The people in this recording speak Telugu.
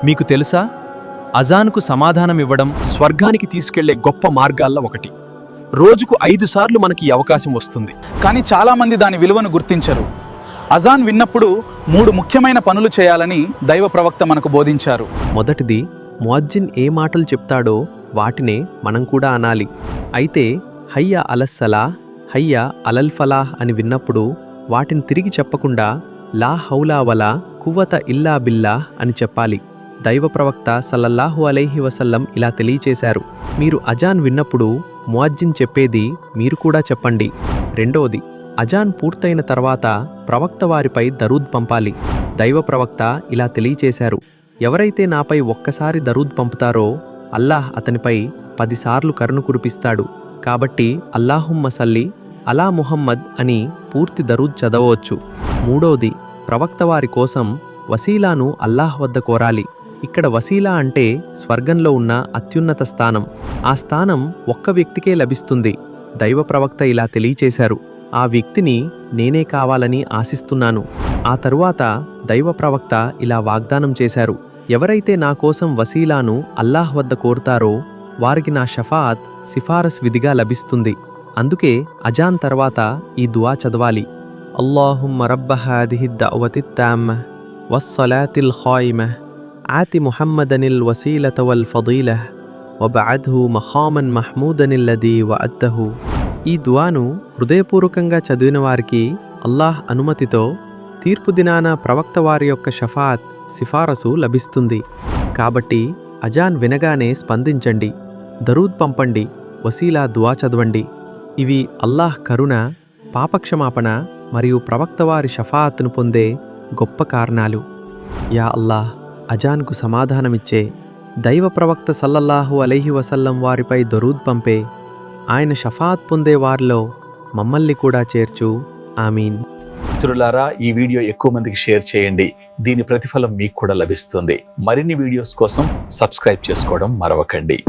మీకు తెలుసా, అజాన్కు సమాధానమివ్వడం స్వర్గానికి తీసుకెళ్లే గొప్ప మార్గాల్లో ఒకటి. రోజుకు 5 సార్లు మనకి ఈ అవకాశం వస్తుంది. కానీ చాలామంది దాని విలువను గుర్తించరు. అజాన్ విన్నప్పుడు 3 ముఖ్యమైన పనులు చేయాలని దైవ ప్రవక్త మనకు బోధించారు. మొదటిది, ముఅజ్జిన్ ఏ మాటలు చెప్తాడో వాటినే మనం కూడా అనాలి. అయితే హయ్య అలస్సలా, హయ్య అలల్ ఫలాహ్ అని విన్నప్పుడు వాటిని తిరిగి చెప్పకుండా లా హౌలా వలా కువ్వత ఇల్లా బిల్లాహ్ అని చెప్పాలి. దైవ ప్రవక్త సల్లల్లాహు అలైహి వసల్లం ఇలా తెలియచేశారు, మీరు అజాన్ విన్నప్పుడు ముఅజ్జిన్ చెప్పేది మీరు కూడా చెప్పండి. రెండవది, అజాన్ పూర్తయిన తర్వాత ప్రవక్త వారిపై దరూద్ పంపాలి. దైవ ప్రవక్త ఇలా తెలియచేశారు, ఎవరైతే నాపై ఒక్కసారి దరూద్ పంపుతారో అల్లాహ్ అతనిపై 10 సార్లు కరుణ కురిపిస్తాడు. కాబట్టి అల్లాహుమ్మ సల్లి అలా ముహమ్మద్ అని పూర్తి దరూద్ చదవవచ్చు. మూడవది, ప్రవక్త వారి కోసం వసీలాను అల్లాహ్ వద్ద కోరాలి. ఇక్కడ వసీలా అంటే స్వర్గంలో ఉన్న అత్యున్నత స్థానం. ఆ స్థానం ఒక్క వ్యక్తికే లభిస్తుంది. దైవ ప్రవక్త ఇలా తెలియచేశారు, ఆ వ్యక్తిని నేనే కావాలని ఆశిస్తున్నాను. ఆ తరువాత దైవ ప్రవక్త ఇలా వాగ్దానం చేశారు, ఎవరైతే నా కోసం వసీలాను అల్లాహ్ వద్ద కోరుతారో వారికి నా షఫాత్ సిఫారస్ విధిగా లభిస్తుంది. అందుకే అజాన్ తర్వాత ఈ దువా చదవాలి. అల్లాహుమ్మ రబ్బ హాదిహి దఅవతి తామ్మ వస్సలాతిల్ ఖాయిమహ్ ఆతి ముహమ్మదనిల్ వసీలత వల్ ఫదీలహ్ వబఅద్హు మఖామన్ మహ్మూదనిల్లదీ వఅద్దహు. ఈ దువాను హృదయపూర్వకంగా చదివిన వారికి అల్లాహ్ అనుమతితో తీర్పు దినాన ప్రవక్త వారి యొక్క షఫాత్ సిఫారసు లభిస్తుంది. కాబట్టి అజాన్ వినగానే స్పందించండి, దరూద్ పంపండి, వసీలా దువా చదవండి. ఇవి అల్లాహ్ కరుణ, పాపక్షమాపణ మరియు ప్రవక్త వారి షఫాత్ను పొందే గొప్ప కారణాలు. యా అల్లాహ్, అజాన్కు సమాధానమిచ్చే దైవ ప్రవక్త సల్లల్లాహు అలైహి వసల్లం వారిపై దరూద్ పంపే ఆయన షఫాత్ పొందే వారిలో మమ్మల్ని కూడా చేర్చు. ఆమీన్. మిత్రులారా, ఈ వీడియో ఎక్కువ మందికి షేర్ చేయండి. దీని ప్రతిఫలం మీకు కూడా లభిస్తుంది. మరిన్ని వీడియోస్ కోసం సబ్స్క్రైబ్ చేసుకోవడం మరవకండి.